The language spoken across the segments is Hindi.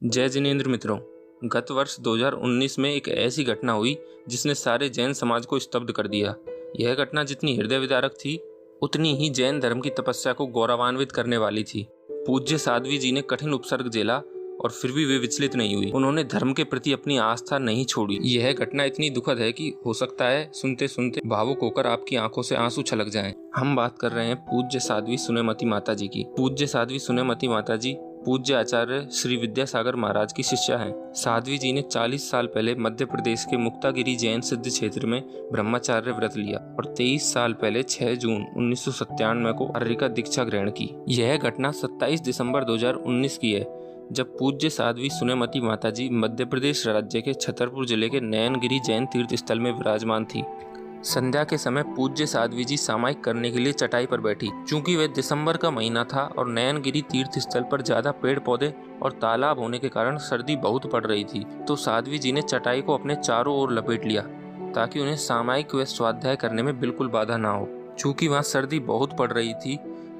जय जिनेंद्र मित्रों। गत वर्ष 2019 में एक ऐसी घटना हुई जिसने सारे जैन समाज को स्तब्ध कर दिया। यह घटना जितनी हृदय विदारक थी उतनी ही जैन धर्म की तपस्या को गौरवान्वित करने वाली थी। पूज्य साध्वी जी ने कठिन उपसर्ग झेला और फिर भी वे विचलित नहीं हुई। उन्होंने धर्म के प्रति अपनी आस्था नहीं छोड़ी। यह घटना इतनी दुखद है कि हो सकता है सुनते सुनते भावुक होकर आपकी आंखों से आंसू छलक जाएं। हम बात कर रहे हैं पूज्य साध्वी सुनेमती माता जी की। पूज्य साध्वी सुनेमती माता जी पूज्य आचार्य श्री विद्यासागर महाराज की शिष्या हैं। साध्वी जी ने 40 साल पहले मध्य प्रदेश के मुक्तागिरी जैन सिद्ध क्षेत्र में ब्रह्मचार्य व्रत लिया और 23 साल पहले 6 जून 1997 को आर्य का दीक्षा ग्रहण की। यह घटना 27 दिसंबर 2019 की है, जब पूज्य साध्वी सुनेमती माता जी मध्य प्रदेश राज्य के छतरपुर जिले के नयनगिरी जैन तीर्थ स्थल में विराजमान थी। संध्या के समय पूज्य साध्वी जी सामायिक करने के लिए चटाई पर बैठी। चूंकि वह दिसंबर का महीना था और नयनगिरी तीर्थ स्थल पर ज्यादा पेड़ पौधे और तालाब होने के कारण सर्दी बहुत पड़ रही थी, तो साध्वी जी ने चटाई को अपने चारों ओर लपेट लिया ताकि उन्हें सामायिक व स्वाध्याय करने में बिल्कुल बाधा ना हो। चूंकि वहाँ सर्दी बहुत पड़ रही थी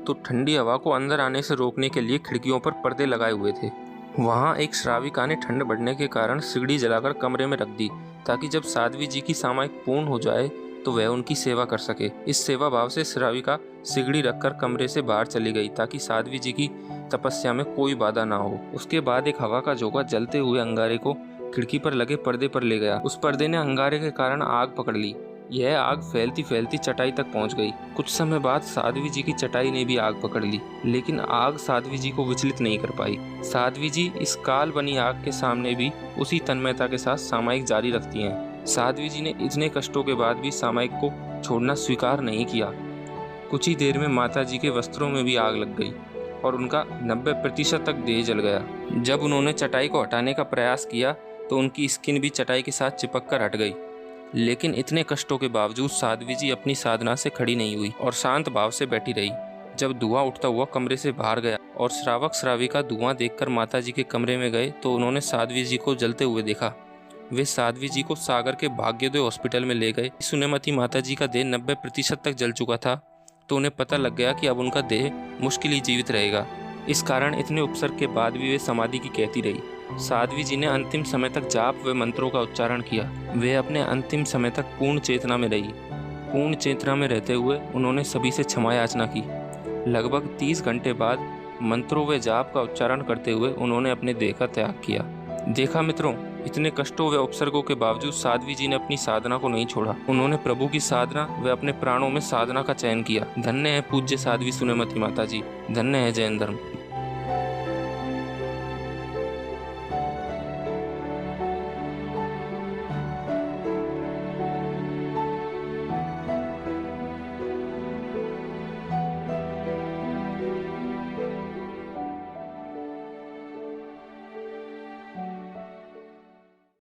तो ठंडी हवा को अंदर आने से रोकने के लिए खिड़कियों पर पर्दे लगाए हुए थे। वहाँ एक श्राविका ने ठंड बढ़ने के कारण सिगड़ी जलाकर कमरे में रख दी ताकि जब साध्वी जी की सामायिक पूर्ण हो जाए तो वह उनकी सेवा कर सके। इस सेवा भाव से श्राविका सिगड़ी रखकर कमरे से बाहर चली गई ताकि साध्वी जी की तपस्या में कोई बाधा ना हो। उसके बाद एक हवा का झोंका जलते हुए अंगारे को खिड़की पर लगे पर्दे पर ले गया। उस पर्दे ने अंगारे के कारण आग पकड़ ली। यह आग फैलती फैलती चटाई तक पहुंच गई। कुछ समय बाद साध्वी जी की चटाई ने भी आग पकड़ ली, लेकिन आग साध्वी जी को विचलित नहीं कर पाई। साध्वी जी इस काल बनी आग के सामने भी उसी तन्मयता के साथ सामायिक जारी रखती हैं। साध्वी जी ने इतने कष्टों के बाद भी सामायिक को छोड़ना स्वीकार नहीं किया। कुछ ही देर में माता जी के वस्त्रों में भी आग लग गई और उनका 90% तक देह जल गया। जब उन्होंने चटाई को हटाने का प्रयास किया तो उनकी स्किन भी चटाई के साथ चिपक कर हट गई। लेकिन इतने कष्टों के बावजूद साध्वी जी अपनी साधना से खड़ी नहीं हुई और शांत भाव से बैठी रही। जब धुआं उठता हुआ कमरे से बाहर गया और श्रावक श्राविका धुआं देखकर माता जी के कमरे में गए तो उन्होंने साध्वी जी को जलते हुए देखा। वे साध्वी जी को सागर के भाग्योदय हॉस्पिटल में ले गए। सुनेमती माता जी का देह 90% तक जल चुका था, तो उन्हें पता लग गया कि अब उनका देह मुश्किल ही जीवित रहेगा। इस कारण इतने उपसर्ग के बाद भी वे समाधि की कहती रही। साध्वी जी ने अंतिम समय तक जाप व मंत्रों का उच्चारण किया। वे अपने अंतिम समय तक पूर्ण चेतना में रही। पूर्ण चेतना में रहते हुए उन्होंने सभी से क्षमा याचना की। लगभग 30 घंटे बाद मंत्रों व जाप का उच्चारण करते हुए उन्होंने अपने देह का त्याग किया। देखा मित्रों, इतने कष्टों व उपसर्गों के बावजूद साध्वी जी ने अपनी साधना को नहीं छोड़ा। उन्होंने प्रभु की साधना व अपने प्राणों में साधना का चयन किया। धन्य है पूज्य साध्वी सुनेमती माता जी, धन्य है जैन धर्म।